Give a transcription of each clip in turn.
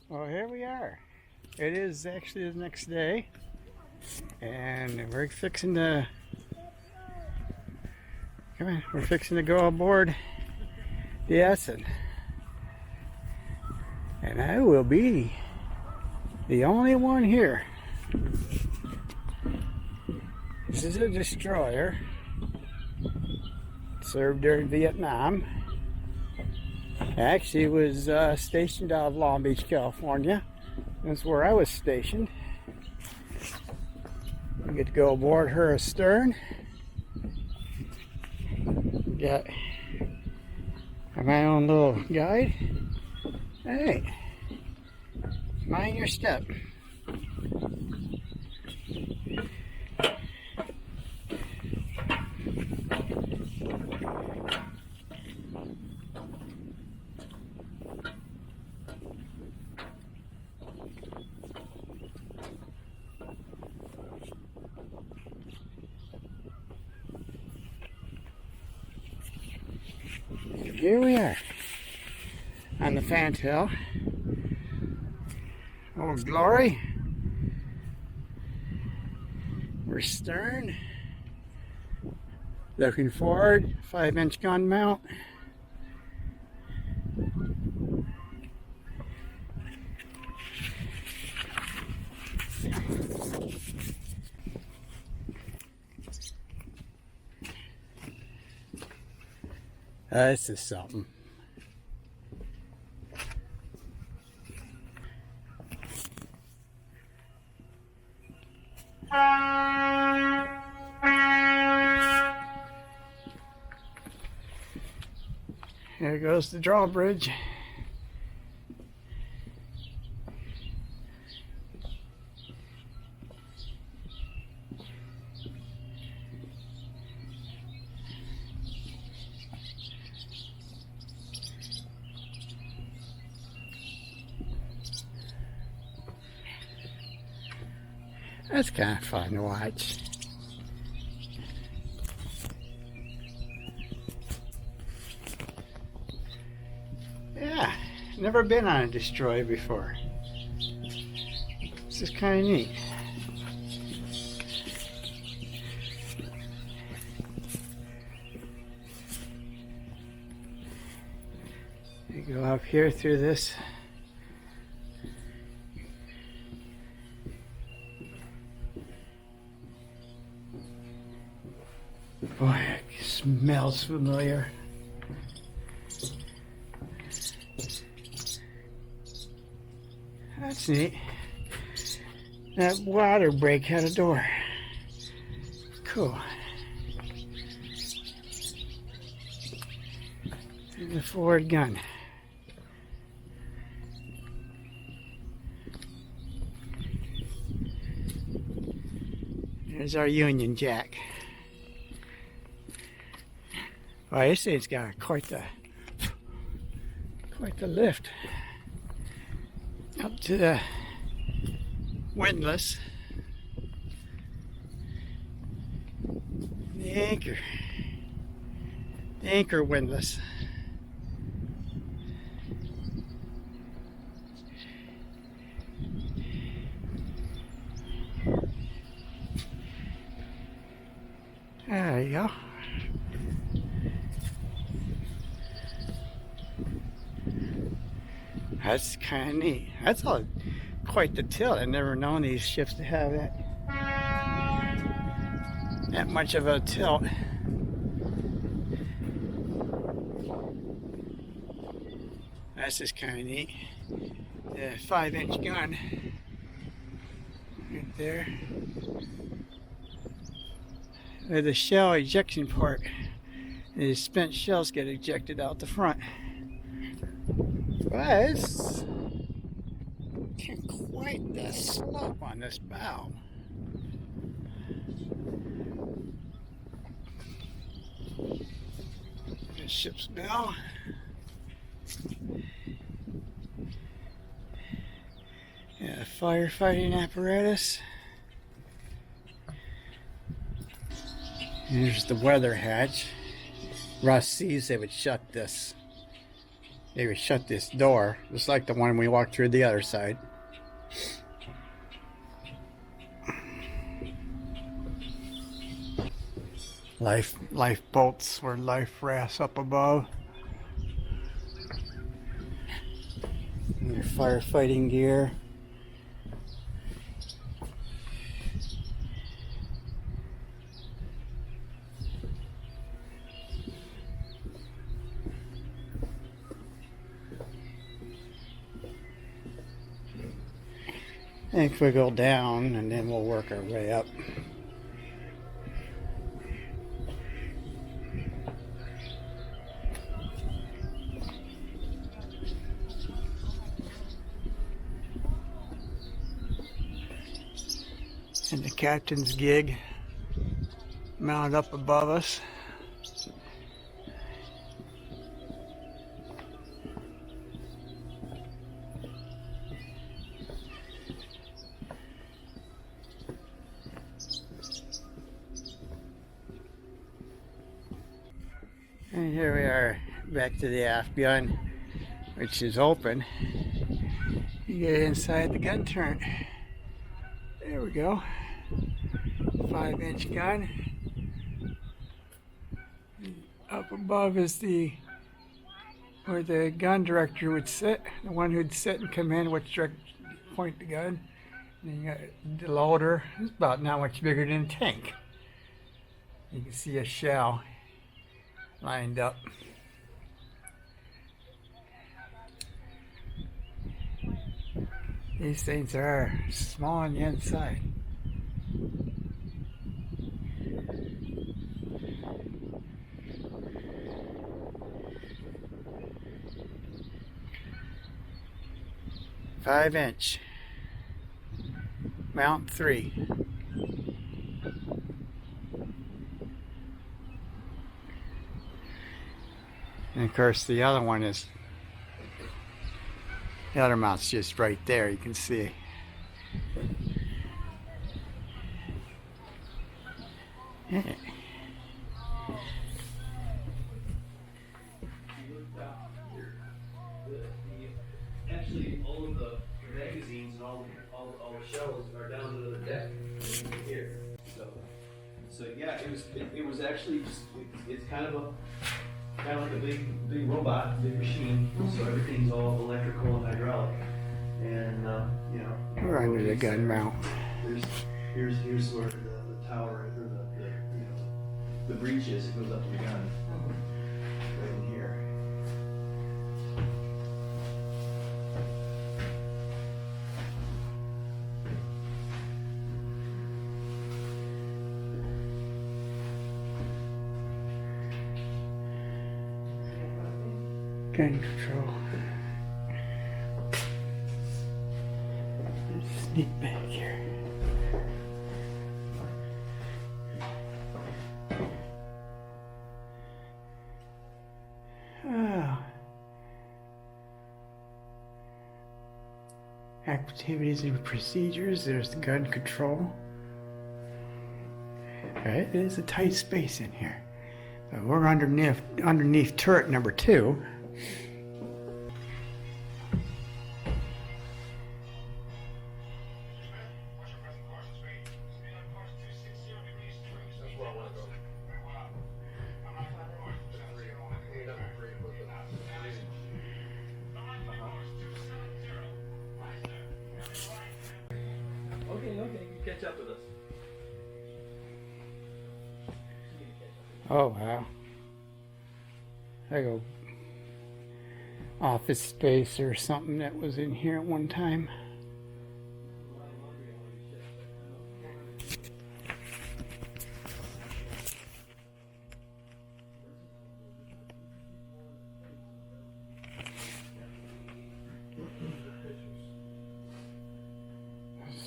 Well, here we are. It is actually the next day, and we're fixing to go aboard the Edson, and I will be the only one here. This is a destroyer. Served during Vietnam. Actually was stationed out of Long Beach, California. That's where I was stationed. We get to go aboard her astern. Got my own little guide. Hey, mind your step. Here we are on the fantail. Old Glory. We're stern. Looking forward, 5-inch gun mount. This is something. Here goes the drawbridge. That's kind of fun to watch. Yeah, never been on a destroyer before. This is kind of neat. You go up here through this. Boy, it smells familiar. That's neat. That water break had a door. Cool. And the forward gun. There's our Union Jack. Well, this thing's got quite the lift up to the windlass. The anchor windlass. There you go. That's kind of neat. That's all quite the tilt. I've never known these ships to have that much of a tilt. That's just kind of neat. The 5-inch gun right there. With the shell ejection port. The spent shells get ejected out the front. But it's quite the slope on this bow. The ship's bow. Yeah, firefighting apparatus. Here's the weather hatch. Rough seas, they would shut this. They would shut this door, just like the one we walked through the other side. Lifeboats or life rafts up above. And your firefighting gear. I think we go down and then we'll work our way up. And the captain's gig mounted up above us. And here we are back to the aft gun, which is open. You get inside the gun turret. There we go. 5-inch gun. Up above is where the gun director would sit, the one who'd sit and come in, which point the gun. And then you got the loader. It's about not much bigger than a tank. You can see a shell lined up. These things are small on the inside. Five-inch. Mount 3. And of course the other one is, the other mount's just right there, you can see. Yeah. Actually, all of the magazines and all the shells are down to the deck here. So yeah, it was actually just, it's kind of like a big robot, big machine. So everything's all electrical and hydraulic, and you know. We're under the gun mount. Here's where the tower or the breech is. It goes up to the gun. Right in here. Gun control. Let's sneak back here. Oh. Activities and procedures. There's the gun control. Alright, there's a tight space in here. But we're underneath turret number 2. Okay, you catch up with us. Oh wow. I go office space or something that was in here at one time.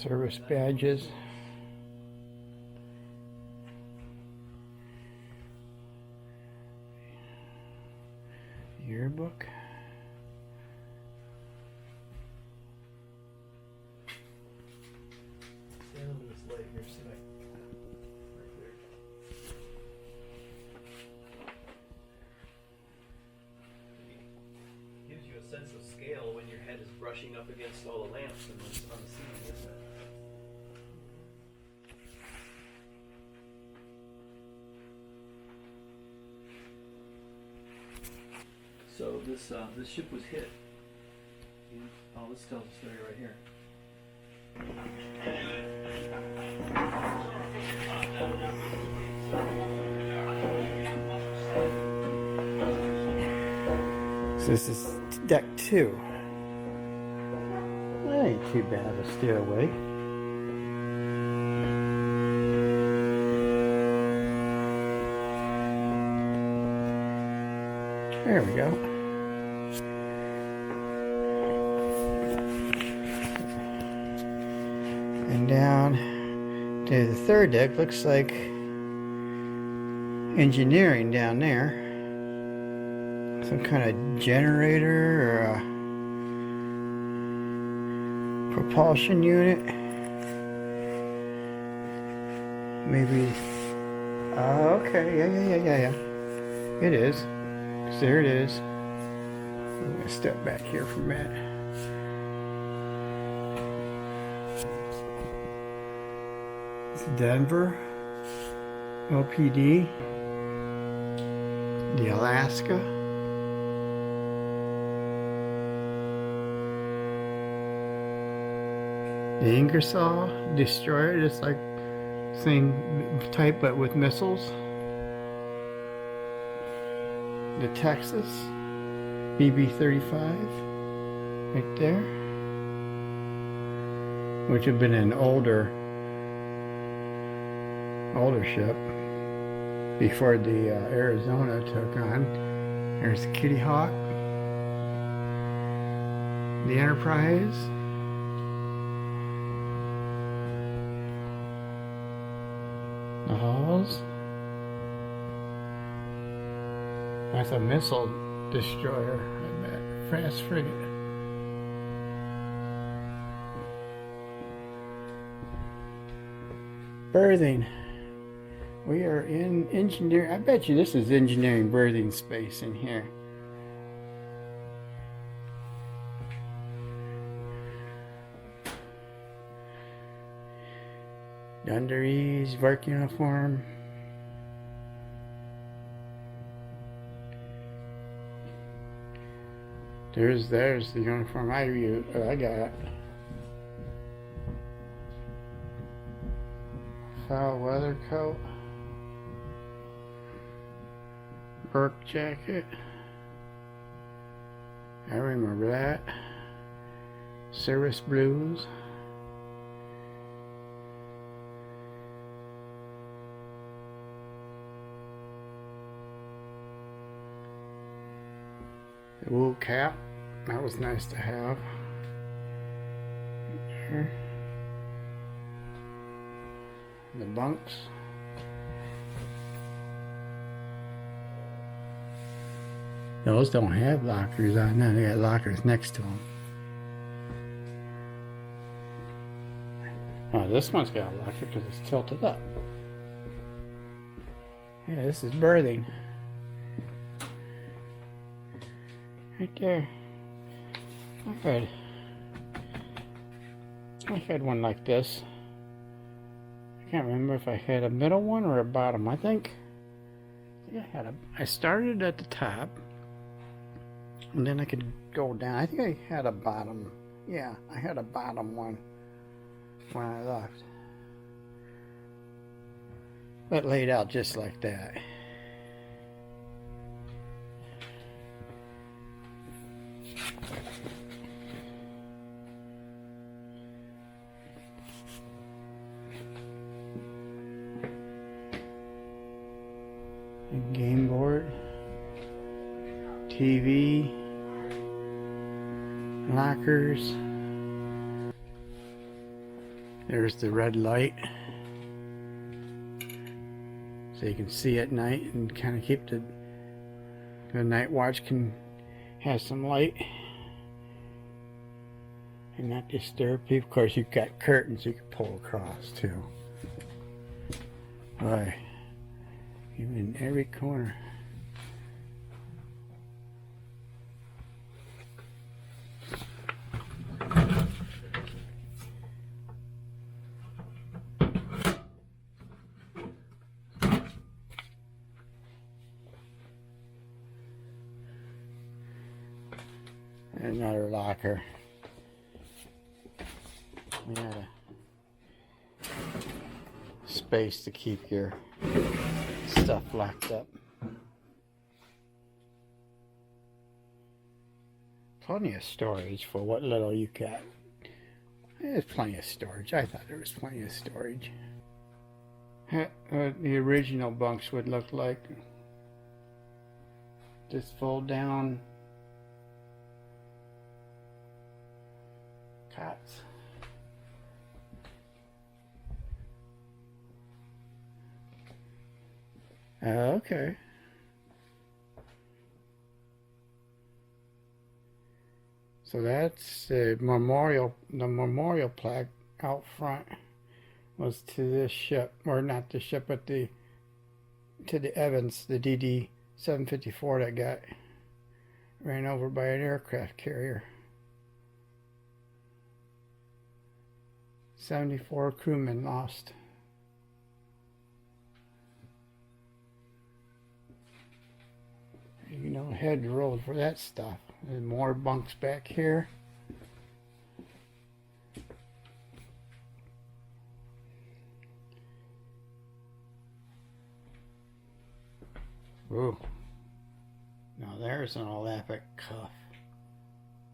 Service badges. Yearbook. Stand on this leg here, see like right there. Gives brushing up against all the lamps on the ceiling, isn't it? So this ship was hit. Oh, this tells the story right here. So this is deck 2. That ain't too bad of a stairway. There we go. And down to the third deck, looks like engineering down there. Some kind of generator or a propulsion unit. Maybe. Oh, okay. Yeah. It is. There it is. I'm going to step back here for a minute. It's Denver, LPD, the Alaska. The Ingersoll destroyer, just like same type but with missiles. The Texas BB-35 right there, which had been an older ship before the Arizona took on. There's the Kitty Hawk, the Enterprise, the Halls. That's a missile destroyer, I bet. Fast frigate. Berthing. We are in engineering. I bet you this is engineering berthing space in here. Dungarees, work uniform. There's the uniform I got. Foul weather coat. Work jacket. I remember that. Service blues. The wool cap. That was nice to have. Here. The bunks. Those don't have lockers on them. They got lockers next to them. Oh, this one's got a locker because it's tilted up. Yeah, this is berthing. Right there. I had one like this. I can't remember if I had a middle one or a bottom. I think I started at the top, and then I could go down. I think I had a bottom. Yeah, I had a bottom one when I left. But laid out just like that. Game board, TV, lockers. There's the red light, so you can see at night and kind of keep the night watch can have some light and not disturb people. Of course, you've got curtains you can pull across too. Boy. In every corner. Another locker. We got a space to keep your stuff locked up. Plenty of storage for what little you got. There's plenty of storage. I thought there was plenty of storage. What the original bunks would look like. Just fold down cots. Okay. So that's the memorial plaque out front was to this ship, or not the ship, but to the Evans, the DD946 that got ran over by an aircraft carrier. 74 crewmen lost. You know, head rolled for that stuff. There's more bunks back here. Ooh. Now there's an Olympic cuff.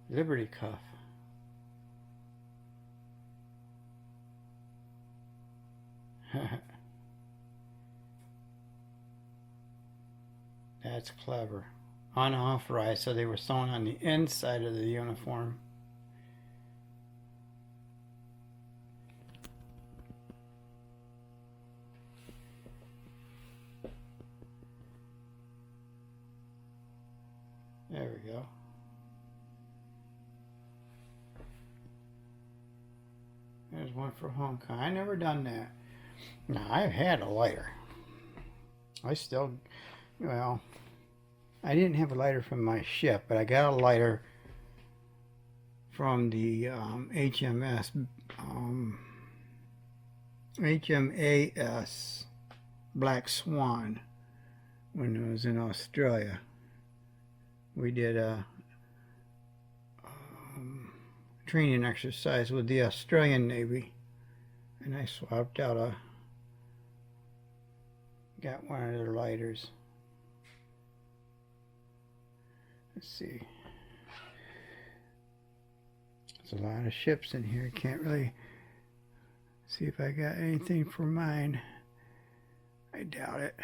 Liberty cuff. That's clever. Unauthorized, so they were sewn on the inside of the uniform. There we go. There's one for Hong Kong. I never done that. Now, I've had a lighter. I still, well, I didn't have a lighter from my ship, but I got a lighter from the HMAS Black Swan when I was in Australia. We did a training exercise with the Australian Navy, and I swapped out got one of their lighters. Let's see. There's a lot of ships in here. Can't really see if I got anything for mine. I doubt it.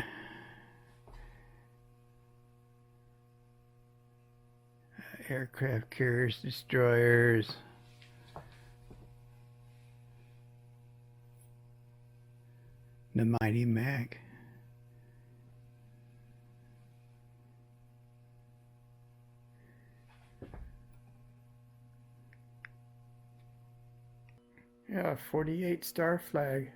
Aircraft carriers, destroyers. The Mighty Mac. Yeah, 48 star flag.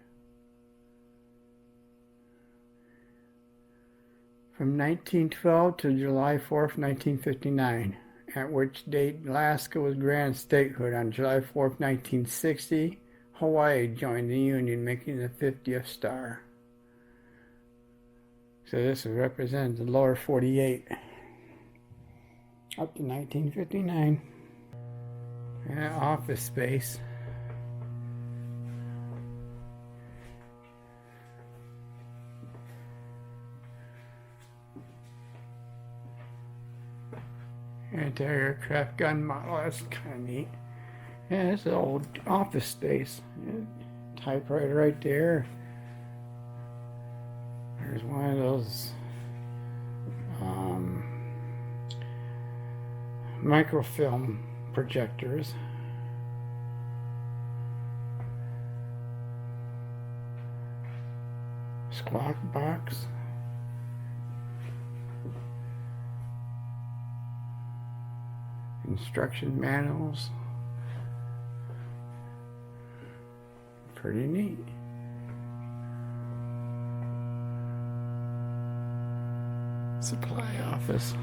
From 1912 to July 4th, 1959, at which date Alaska was granted statehood on July 4th, 1960. Hawaii joined the Union, making the 50th star. So this represents the lower 48 up to 1959. Yeah, office space. Anti-aircraft gun model, that's kind of neat. Yeah, it's an old office space. Yeah, typewriter right there. There's one of those microfilm projectors. Squawk box. Instruction manuals. Pretty neat. Supply office.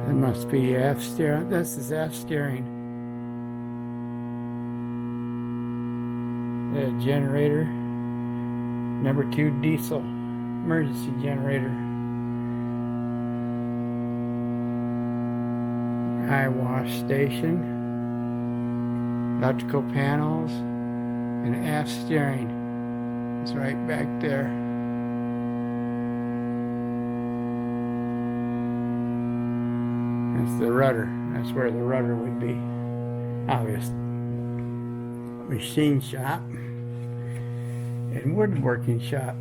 It must be aft steering. This is aft steering. The generator. Number 2 diesel emergency generator. eye wash station, electrical panels, and aft steering. It's right back there. That's the rudder. That's where the rudder would be. Obvious. Machine shop and woodworking shop.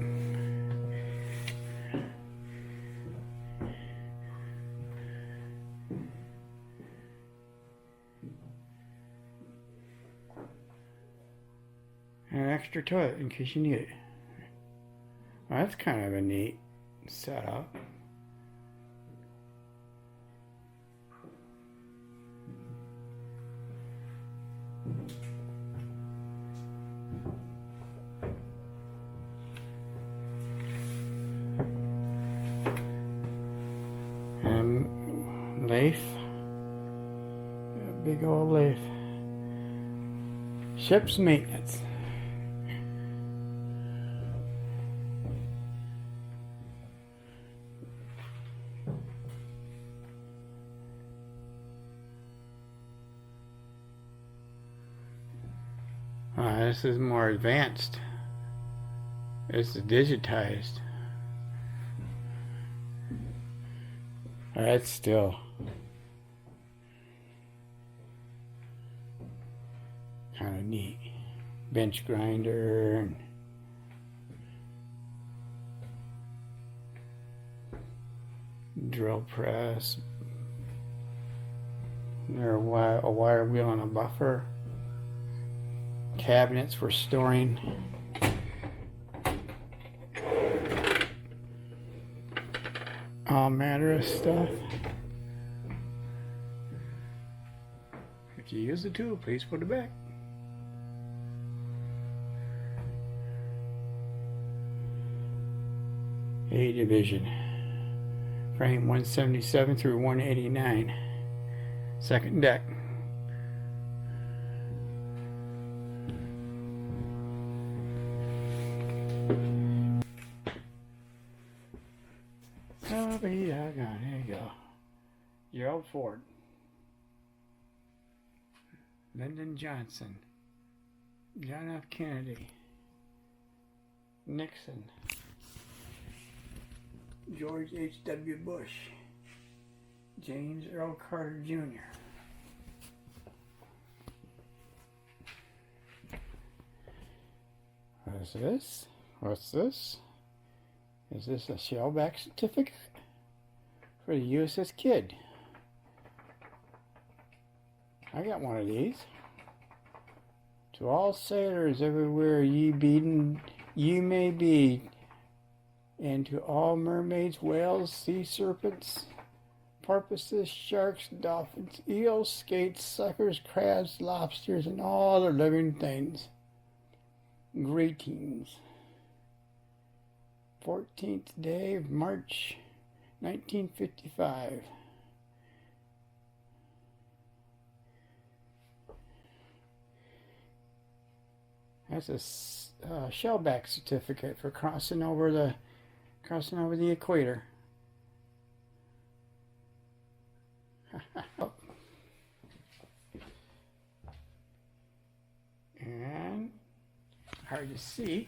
An extra toilet in case you need it. Well, that's kind of a neat setup. And lathe. A big old lathe. Ship's maintenance. This is more advanced. This is digitized. That's still kind of neat. Bench grinder and drill press. There a wire wheel and a buffer. Cabinets for storing all manner of stuff. If you use the tool, please put it back. A division. Frame 177 through 189. Second deck. Oh, be doggone. There you go. Gerald Ford. Lyndon Johnson. John F. Kennedy. Nixon. George H.W. Bush. James Earl Carter Jr. What's this? What's this? Is this a shellback certificate for the USS Kidd? I got one of these. To all sailors everywhere ye may be, and to all mermaids, whales, sea serpents, porpoises, sharks, dolphins, eels, skates, suckers, crabs, lobsters, and all other living things. Greetings. 14th day of March, 1955. That's a shellback certificate for crossing over the equator. And hard to see.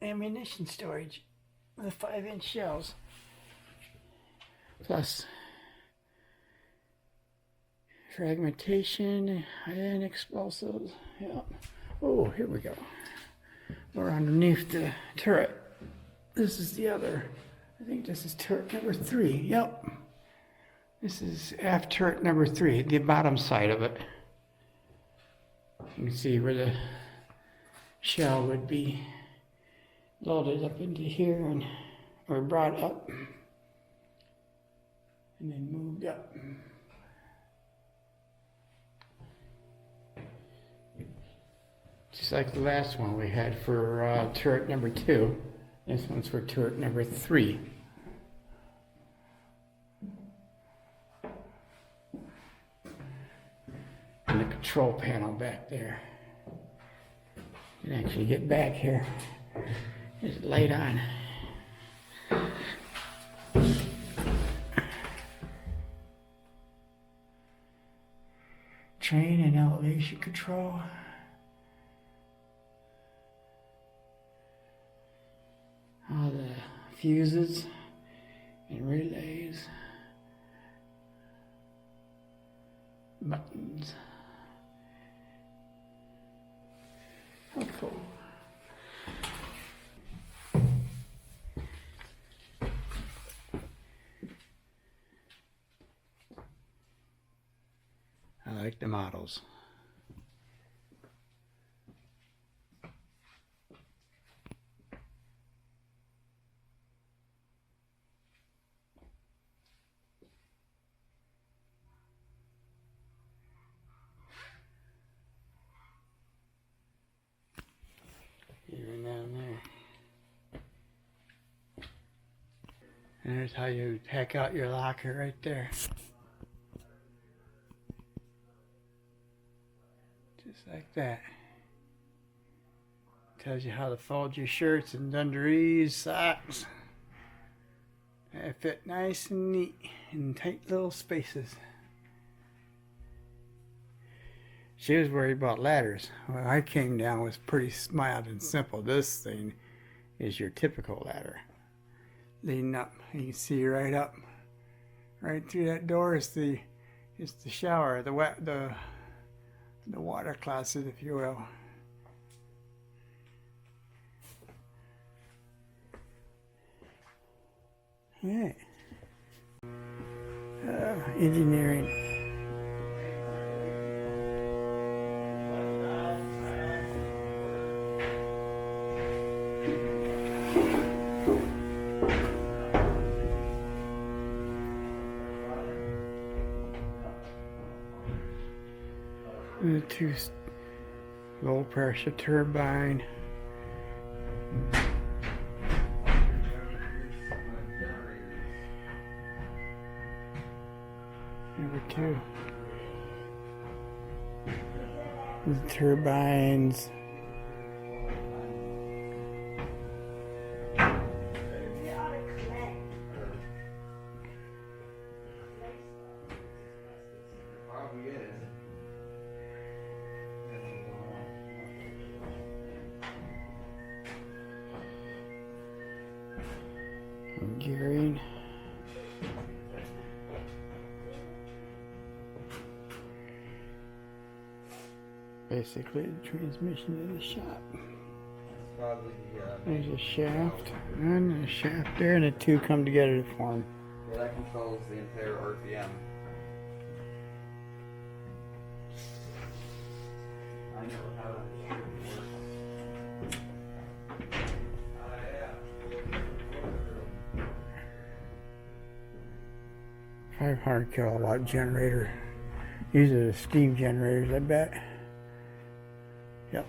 Ammunition storage with 5-inch shells. Plus fragmentation and explosives. Yeah. Oh, here we go. We're underneath the turret. This is the other. I think this is turret number 3. Yep. This is aft turret number 3, the bottom side of it. You can see where the shell would be loaded up into here and or brought up and then moved up. Just like the last one we had for turret number 2. This one's for turret number 3. And the control panel back there. You can actually get back here. Just light on. navigation control. All the fuses and relays. Buttons. How cool. I like the models. Even down there. And there's how you hack out your locker right there. Just like that. Tells you how to fold your shirts and dungarees, socks. They fit nice and neat in tight little spaces. She was worried about ladders. Well, I came down was pretty mild and simple. This thing is your typical ladder. Leading up, you can see right up, right through that door is the shower, the water closet, if you will. All right. Engineering. The two low pressure turbine. Number two. The turbines. Gearing. Basically the transmission of the shop. Probably There's a shaft and a shaft there, and the two come together to form. yeah, that controls the entire RPM. I know how it works. 500 kilowatt generator. These are the steam generators, I bet. Yep.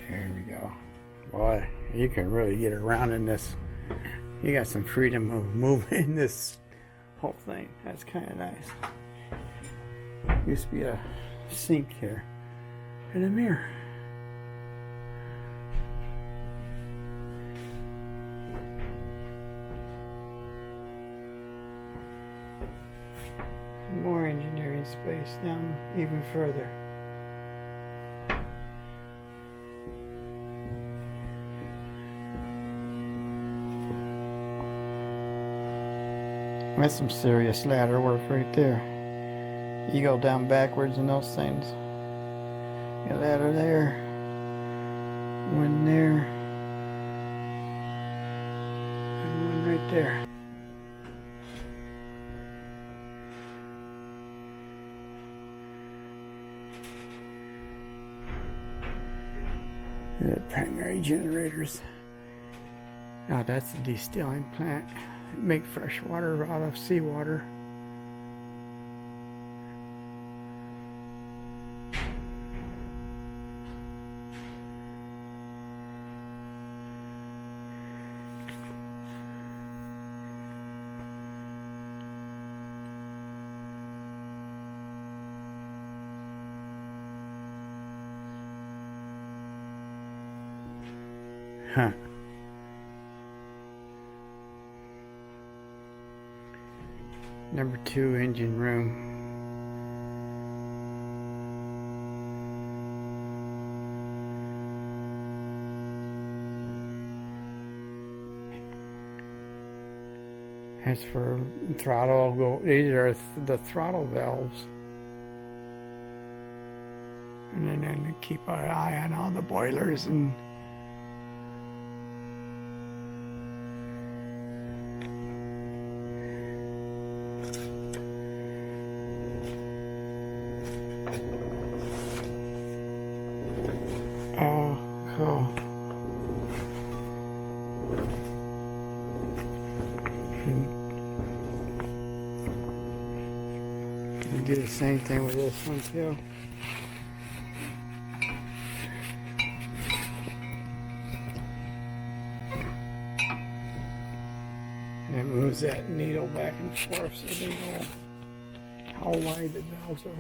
There we go. Boy, you can really get around in this. You got some freedom of moving in this whole thing. That's kind of nice. Used to be a sink here and a mirror. More engineering space down even further. That's some serious ladder work right there. You go down backwards in those things. Got a ladder there, one there, and one right there. The primary generators. Now that's the distilling plant. Make fresh water out of seawater. Huh. Number 2 engine room. As for throttle, these are the throttle valves. And then keep our eye on all the boilers and oh, cool. And do the same thing with this one too. And it moves that needle back and forth so they know how wide the valves are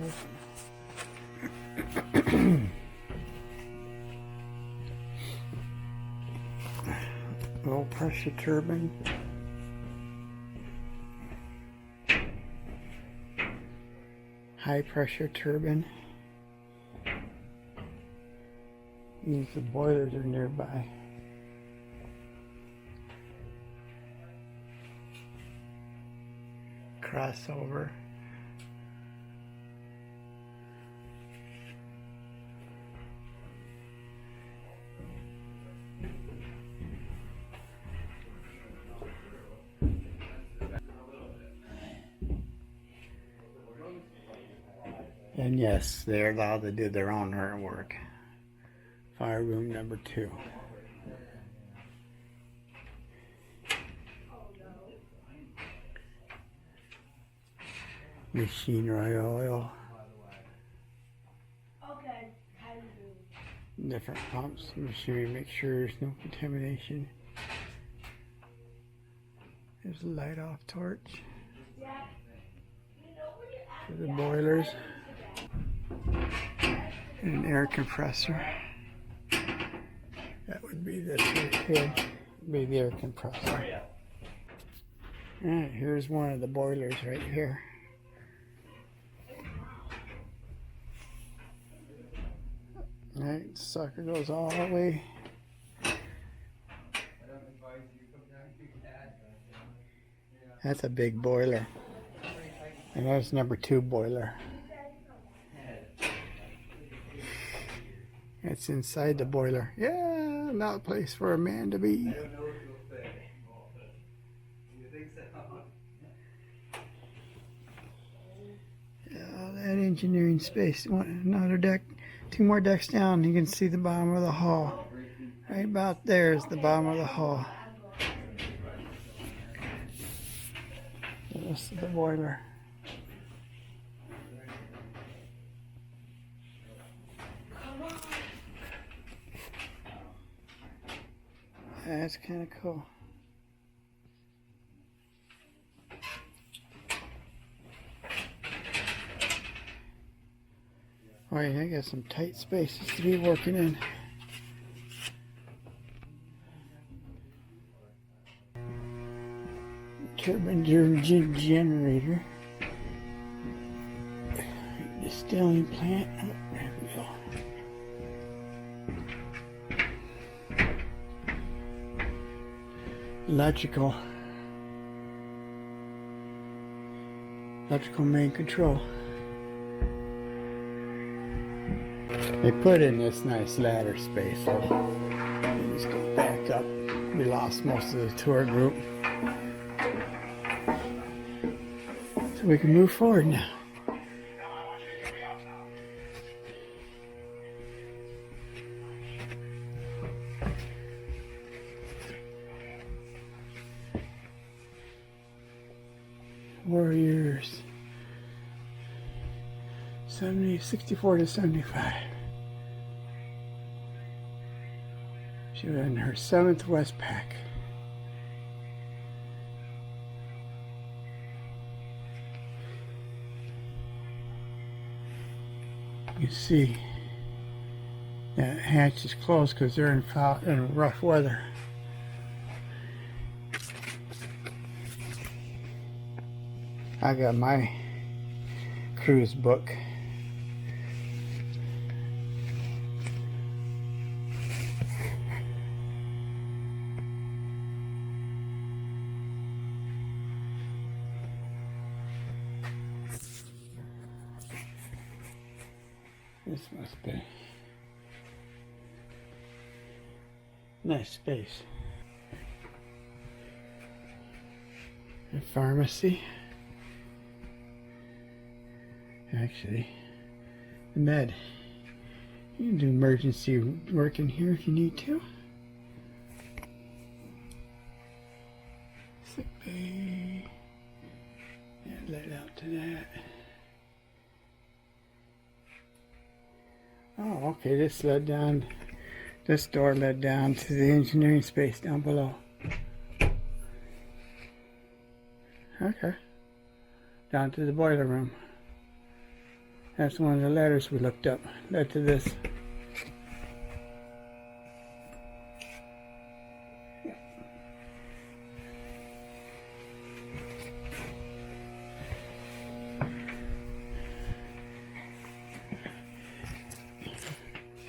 open. Low pressure turbine. High pressure turbine. Means the boilers are nearby. Crossover. And yes, they're allowed to do their own work. Fire room number 2. Machinery oil. Different pumps, machinery, make sure there's no contamination. There's a light off torch for the boilers. And an air compressor. That would be this right here. Be the air compressor. Alright, here's one of the boilers right here. Alright, sucker goes all the way. That's a big boiler. And that's number 2 boiler. It's inside the boiler. Yeah, not a place for a man to be. Yeah, that engineering space. Another deck, 2 more decks down. You can see the bottom of the hull. Right about there is the bottom of the hull. The rest of the boiler. That's kind of cool. Alright, I got some tight spaces to be working in. Turbine generator. Distilling plant. Oh, there we go. Electrical main control. They put in this nice ladder space, so just go back up. We lost most of the tour group, so we can move forward now. Warriors 64 to 75. She was in her 7th Westpac. You see that hatch is closed because they're in rough weather. I got my cruise book. This must be nice space. A pharmacy. Actually, the med. You can do emergency work in here if you need to. Sick bay. Yeah, let out to that. Oh, okay, this led down, this door led down to the engineering space down below. Okay. Down to the boiler room. That's one of the ladders we looked up. Led to this.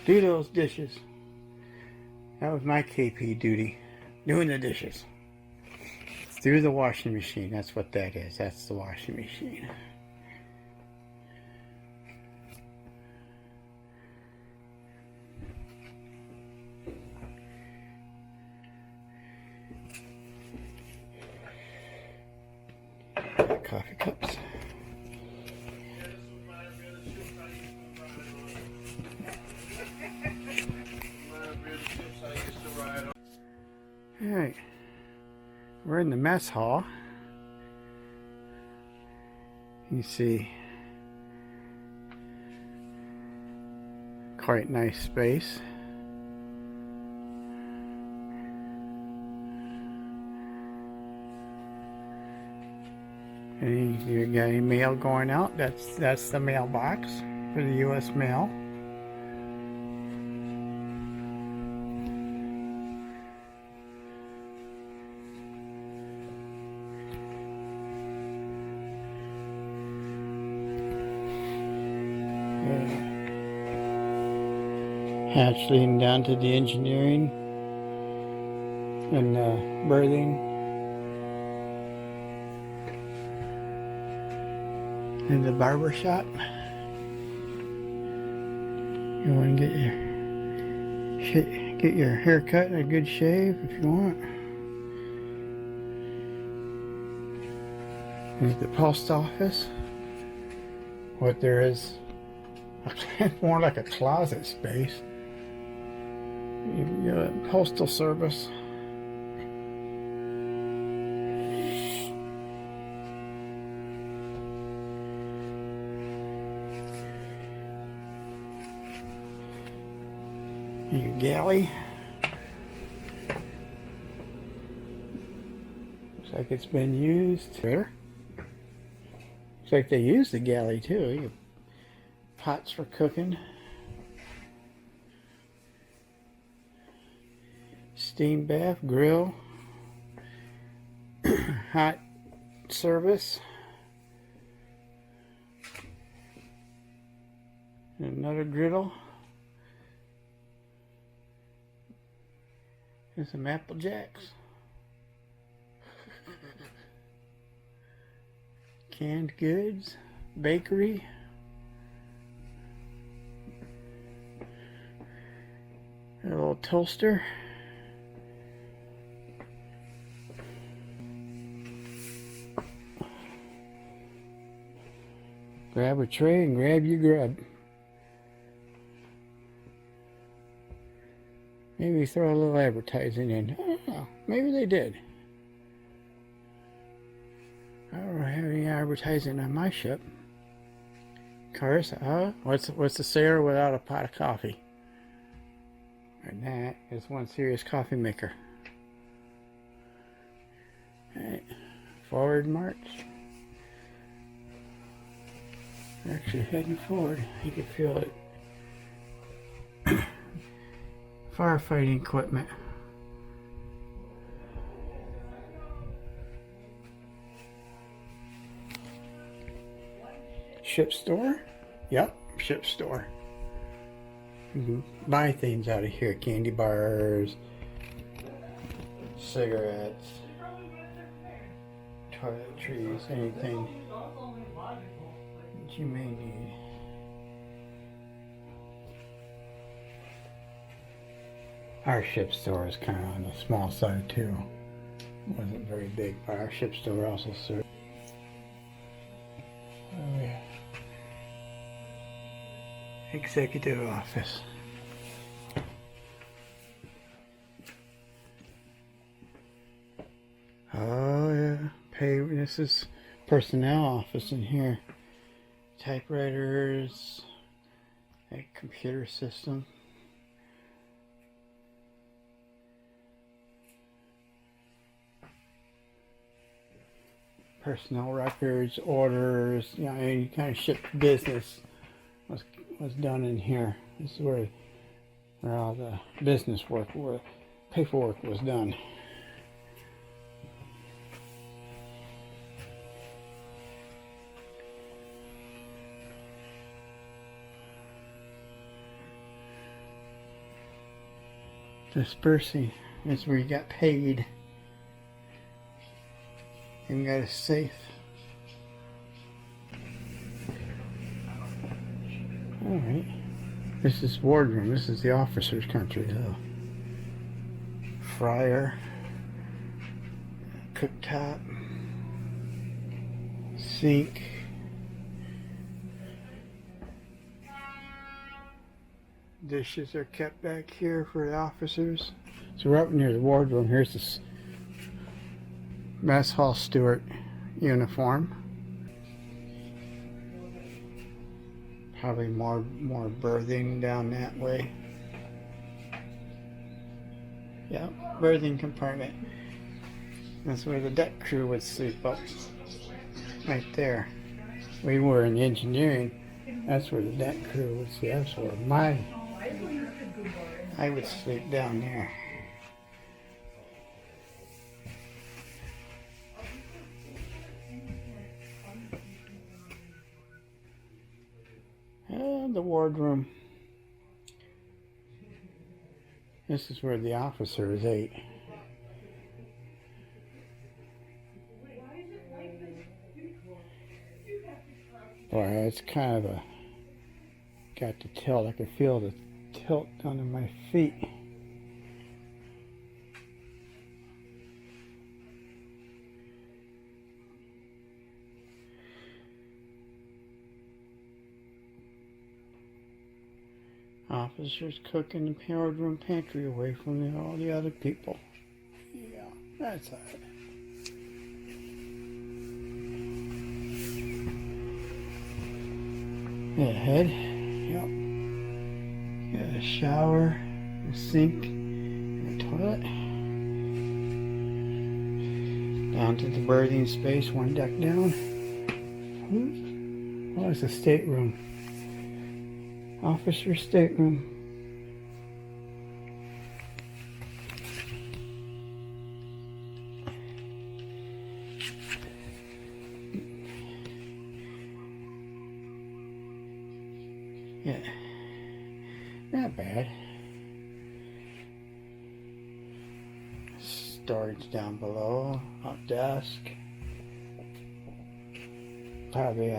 Do those dishes. That was my KP duty. Doing the dishes. Through the washing machine. That's what that is. That's the washing machine. Coffee cups. Alright, we're in the mess hall. You see quite nice space. You got any mail going out? That's the mailbox for the U.S. mail. Hatch leading down to the engineering and berthing. In the barber shop. You want to get your hair cut and a good shave if you want. There's the post office. What there is, more like a closet space. You got postal service. Your galley. Looks like it's been used. There. Looks like they used the galley too. You pots for cooking. Steam bath, grill. Hot service. Another griddle. And some Apple Jacks. Canned goods. Bakery. A little toaster. Grab a tray and grab your grub. Maybe throw a little advertising in. I don't know. Maybe they did. I don't have any advertising on my ship. Cars, what's the sailor without a pot of coffee? And that is one serious coffee maker. Alright, forward march. Actually heading forward. You can feel it. Firefighting equipment. ship store? Yep, ship store. You can buy things out of here. Candy bars, cigarettes, toiletries, anything that you may need. Our ship store is kind of on the small side too. It wasn't very big, but our ship store also served. Oh yeah. Executive office. Oh yeah. This is personnel office in here. Typewriters, a computer system. Personnel records, orders, you know, any kind of ship business was done in here. This is where all the business work, where paperwork was done. Dispersing is where you got paid. And got a safe. Alright. This is wardroom. This is the officer's country though. Fryer. Cooktop. Sink. Dishes are kept back here for the officers. So we're up near the wardroom. Here's this mess hall steward uniform. Probably more berthing down that way. Yeah, berthing compartment. That's where the deck crew would sleep up. Right there. We were in engineering. That's where the deck crew would sleep. That's where I would sleep down there. And the wardroom. This is where the officers ate. Boy, it's kind of a got the tilt. I can feel the tilt under my feet. Officers cook in the wardroom pantry away from all the other people. Yeah, that's all right. Yeah, head. Yep. Got a shower, a sink, and a toilet. Down to the berthing space, one deck down. Oh, it's a stateroom. Officer stateroom. Yeah, not bad. Storage down below, up desk. Probably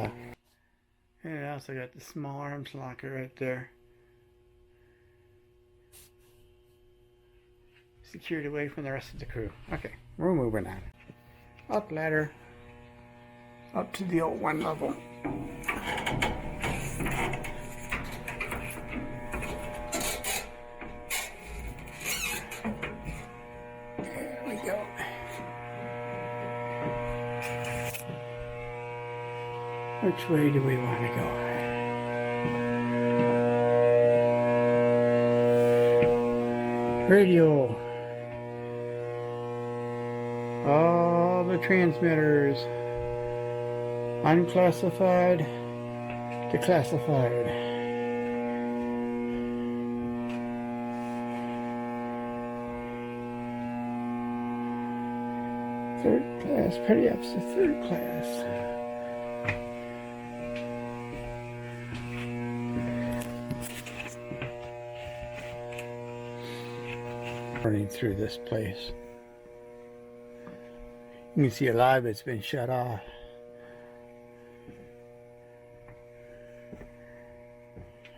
and I also got the small arms locker right there. Secured away from the rest of the crew. Okay, we're moving on. Up ladder. Up to the old one level. There we go. Which way do we want to go? Radio. All the transmitters. Unclassified to classified. Third class, pretty up to third class. running through this place. You can see a lot of it's been shut off.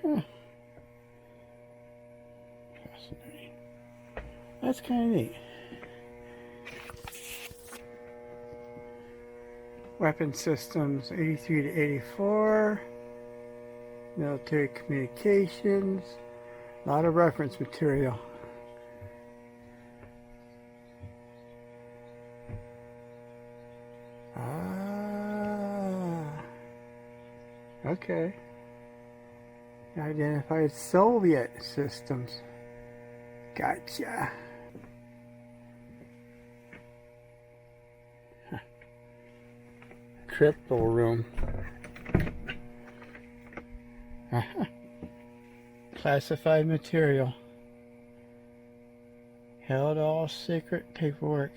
Huh. Fascinating. That's kind of neat. Weapon systems 83 to 84. Military communications. A lot of reference material. Okay. Identified Soviet systems. Gotcha. Huh. Crypto room. Classified material. Held all secret paperwork.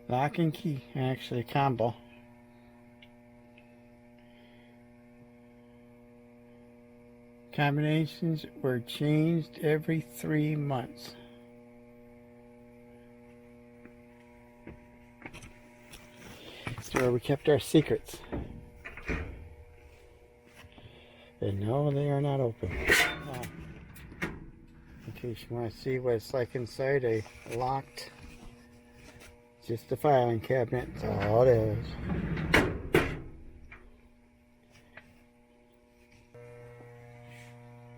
Lock and key. Actually, combo. Combinations were changed every 3 months. That's where we kept our secrets. And no, they are not open. Oh. In case you want to see what it's like inside a locked, just a filing cabinet. That's all it is.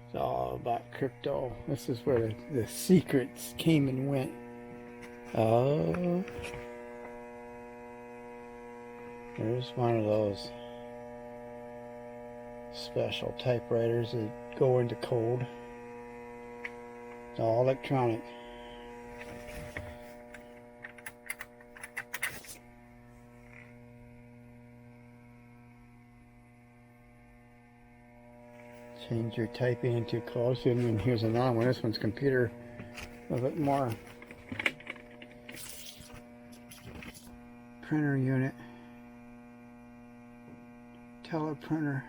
It's all about crypto. This is where the secrets came and went. Oh. There's one of those special typewriters that go into code. It's all electronic. Change your typing into close, and here's another one. This one's computer, a little bit more. Printer unit, teleprinter,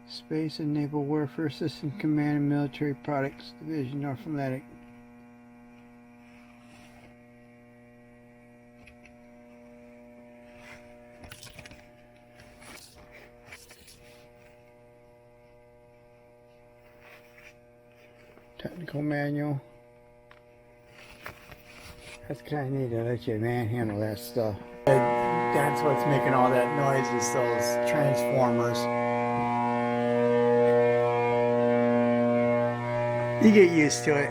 Space and Naval Warfare System Command and Military Products Division, North Atlantic. Technical manual. That's kind of neat. I let you manhandle that stuff. That's what's making all that noise, is those transformers. You get used to it.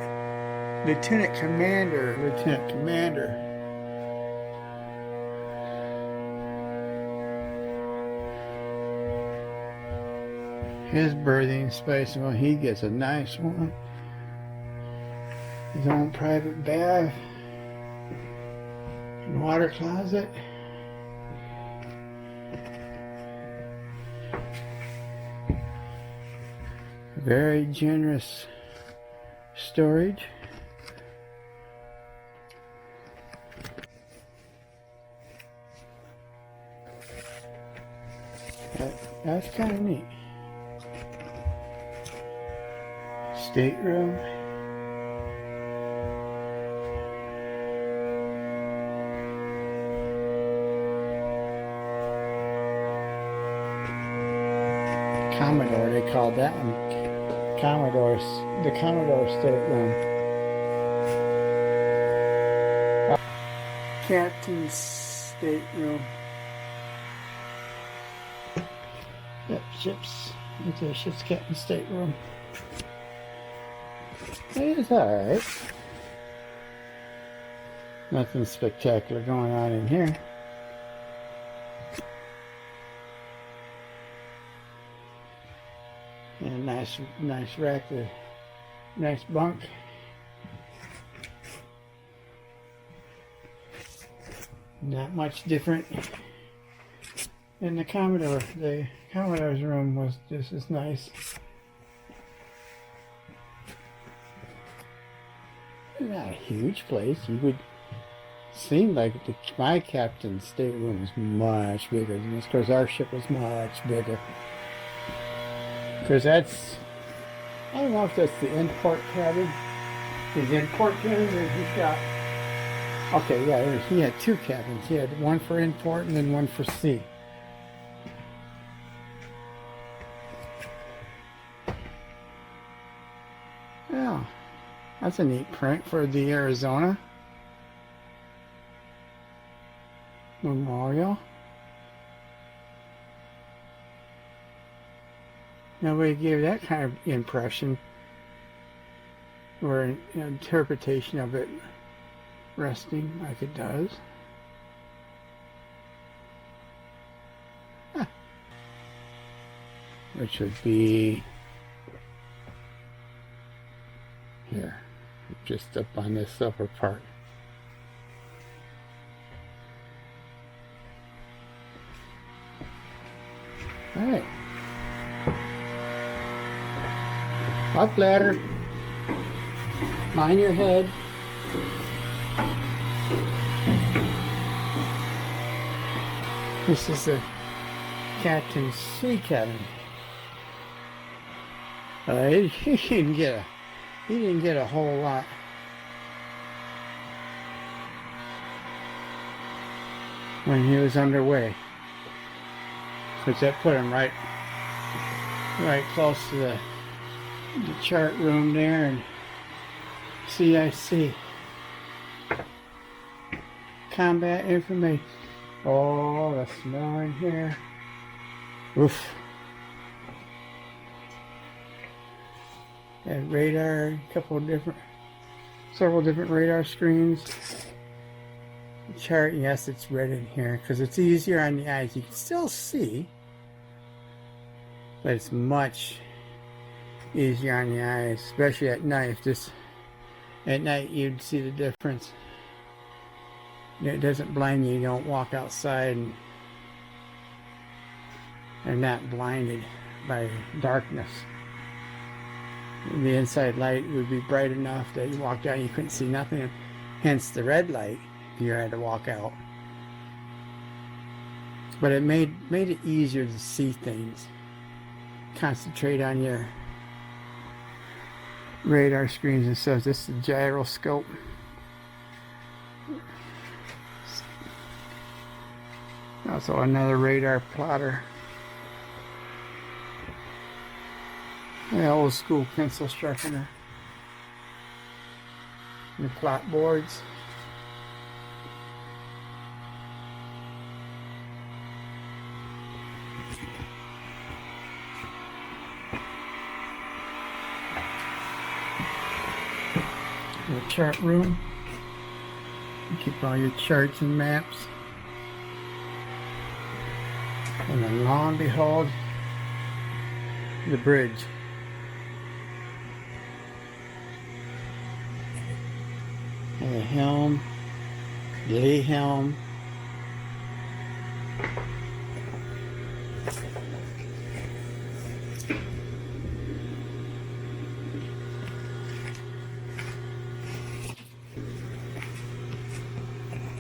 Lieutenant Commander. Lieutenant Commander. His berthing space, well, he gets a nice one. His own private bath and water closet. Very generous storage. That's kind of neat. Stateroom. Commodore, they called that one the Commodore stateroom. Captain's stateroom. Yep, ship's captain's stateroom. It's alright. Nothing spectacular going on in here. And nice rack, nice bunk. Not much different than the Commodore. The Commodore's room was just as nice. Not a huge place. You would seem like my captain's stateroom was much bigger than this. Of course, our ship was much bigger. Because that's, I don't know if that's the import cabin. His import cabin, or he's got. Okay, yeah, he had two cabins. He had one for import and then one for sea. Yeah, that's a neat print for the Arizona Memorial. Nobody gave that kind of impression or an interpretation of it resting like it does. Huh. Which would be here, just up on this upper part. All right. Up ladder. Mind your head. This is the captain's sea cabin. He didn't get a whole lot. When he was underway, because that put him right close to the chart room there and CIC combat information. Oh, the smell in here. Oof. And radar, several different radar screens. The chart, yes, it's red in here because it's easier on the eyes. You can still see, but it's much easier on the eyes, especially at night. Just at night, you'd see the difference. It doesn't blind you. You don't walk outside and are not blinded by darkness. The inside light would be bright enough that you walked out and you couldn't see nothing. Hence the red light. You had to walk out. But it made it easier to see things. Concentrate on your radar screens and stuff. This is the gyroscope. Also another radar plotter. The old school pencil sharpener. The plot boards. The chart room. You keep all your charts and maps. And then lo and behold, the bridge. And the helm, lee helm.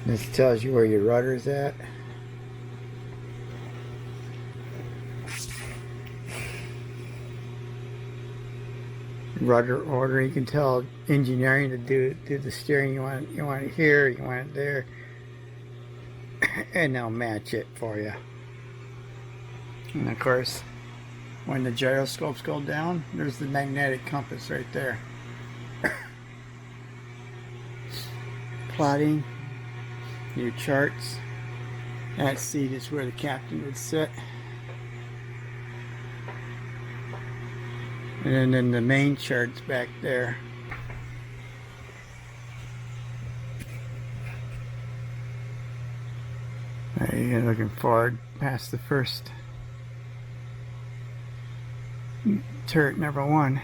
This tells you where your rudder's at. Rudder order, you can tell engineering to do the steering. You want it here, you want it there, and they'll match it for you. And of course, when the gyroscopes go down, there's the magnetic compass right there. Plotting your charts. That seat is where the captain would sit. And then the main chart's back there. You're looking forward past the first turret number one.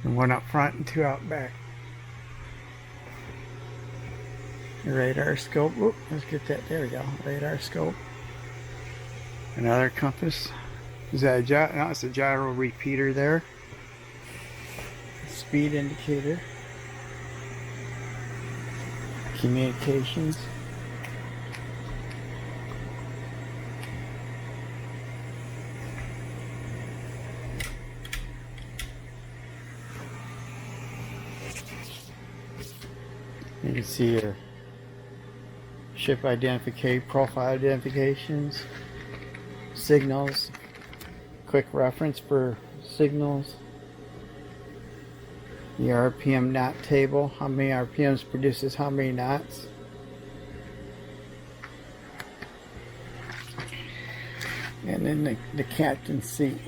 And one up front and two out back. The radar scope. Whoop, let's get that. There we go. Radar scope. Another compass. Is that a gyro? No, it's a gyro repeater there. Speed indicator. Communications. You can see your ship identification, profile identifications, signals, quick reference for signals, the RPM knot table, how many RPMs produces how many knots. And then the captain's seat.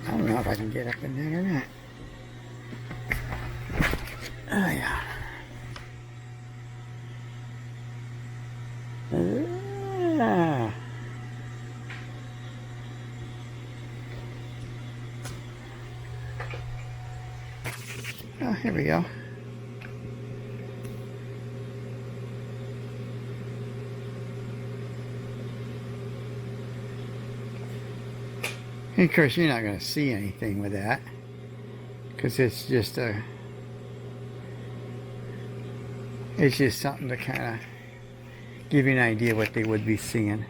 I don't know if I can get up in there or not. Oh yeah. Oh, here we go. And of course, you're not going to see anything with that because it's just something to kind of give you an idea what they would be seeing.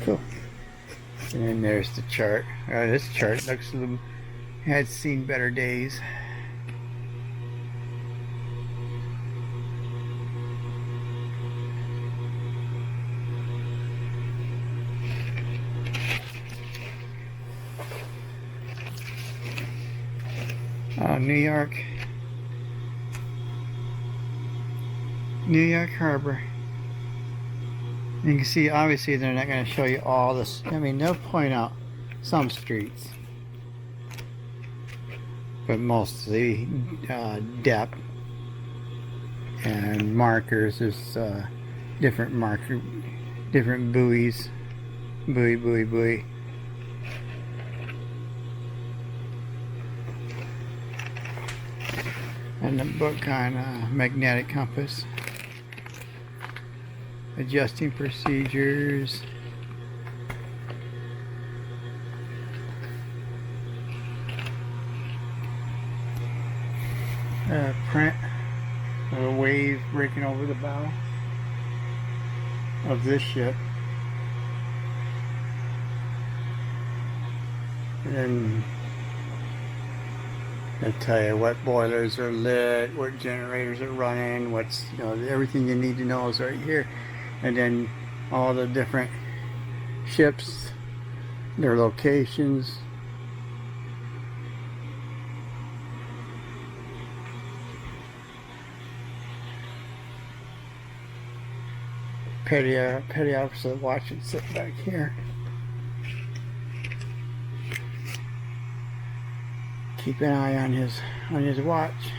Cool. And then there's the chart. This chart looks a little, had seen better days. New York Harbor. You can see, obviously, they're not going to show you all this. I mean, they'll point out some streets, but mostly depth and markers. There's different buoys, buoy. And the book on magnetic compass, adjusting procedures, print of a wave breaking over the bow of this ship, and then they'll tell you what boilers are lit, what generators are running, what's, you know, everything you need to know is right here. And then all the different ships, their locations. Petty officer watching, sit back here. Keep an eye on his watch.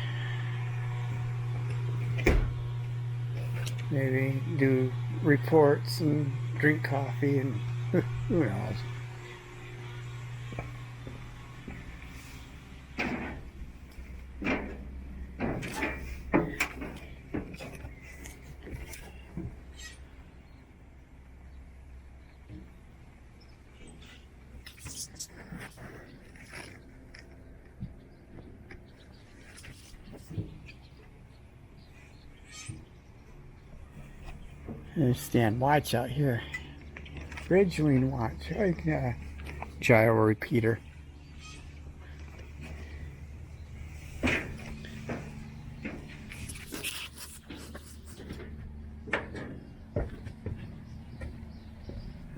Maybe do reports and drink coffee and who knows. Stand watch out here. Bridge wing watch. Gyro repeater. I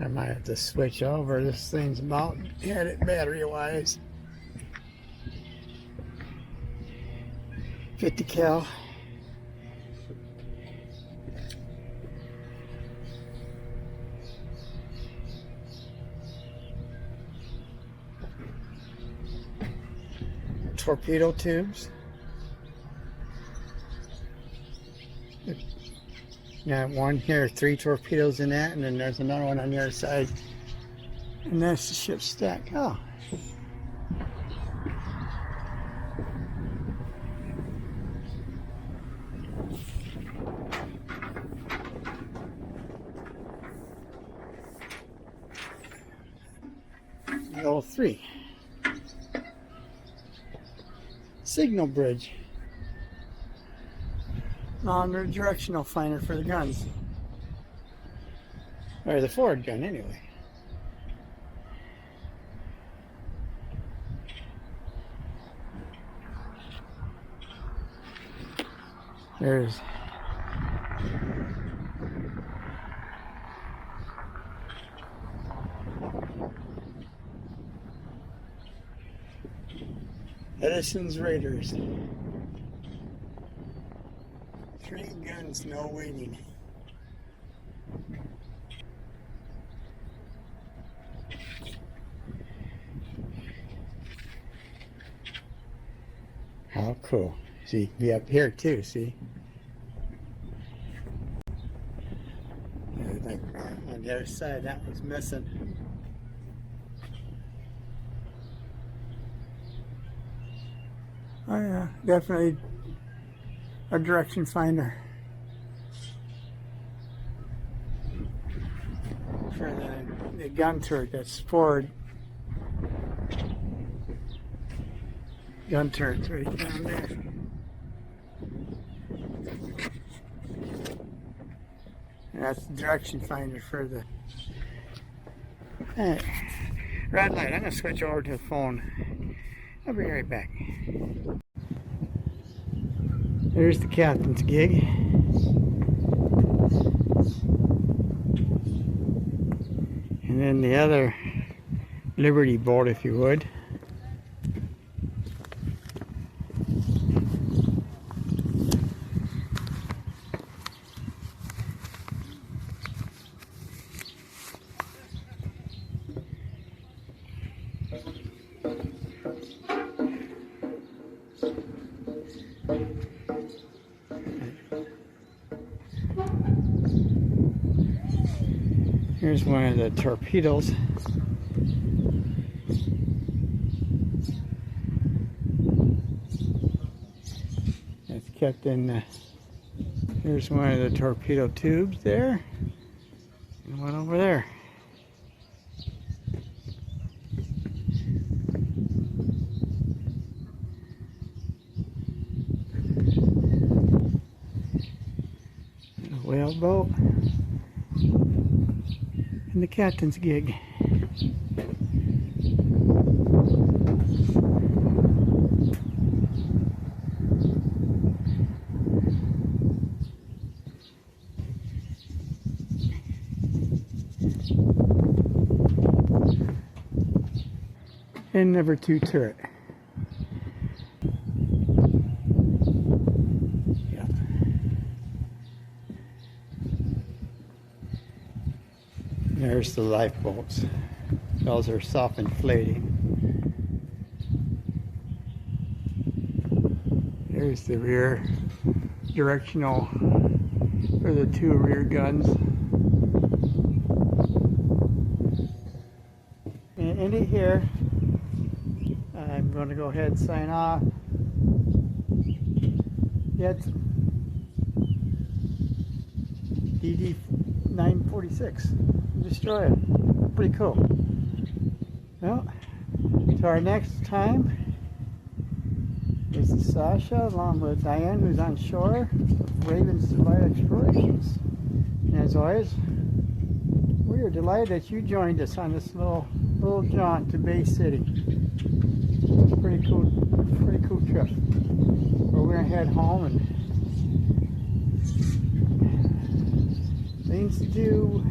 might have to switch over. This thing's about headed battery wise. 50 cal. Torpedo tubes. Got one here, 3 torpedoes in that, and then there's another one on the other side. And that's the ship's stack. Oh. Level 3. Signal bridge. Longer directional finder for the guns. or the forward gun anyway. There's Edison's Raiders. 3 guns, no waiting. How cool. See, be up here too, see? Like on the other side, that was missing. Oh yeah, definitely a direction finder for the gun turret that's forward. Gun turret's right down there. And that's the direction finder for the red light. I'm gonna switch over to the phone. I'll be right back. There's the captain's gig. And then the other Liberty boat, if you would. Here's one of the torpedoes. It's kept in here's one of the torpedo tubes there. And one over there. A whale boat. And the captain's gig. And number 2 turret. Yeah. There's the lifeboats. Those are self-inflating. There's the rear directional for the 2 rear guns. And end it here. I'm going to go ahead and sign off. Edson DD946 destroyer. Pretty cool. Well, to our next time is Sasha along with Diane, who's on shore with Raven's Delight Explorations. And as always, we are delighted that you joined us on this little jaunt to Bay City. Pretty cool trip. But we're gonna head home and things to do,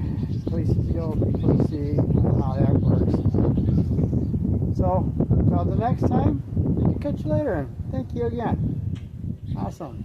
places to go, people to see, how that works. So, until the next time, catch you later, and thank you again. Awesome.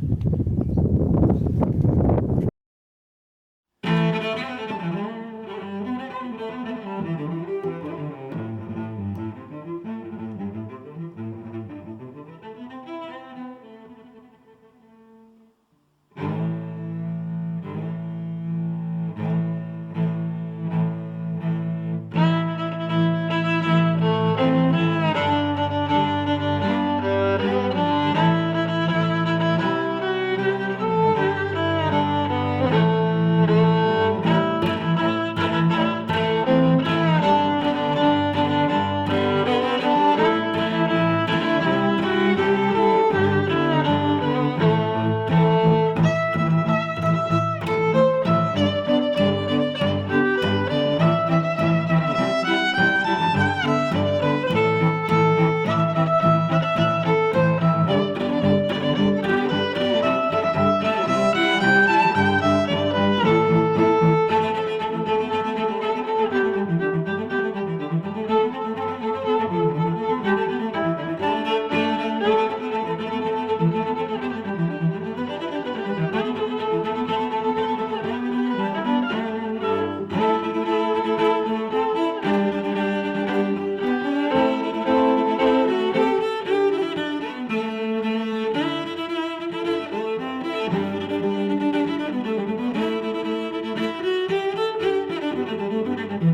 Bye.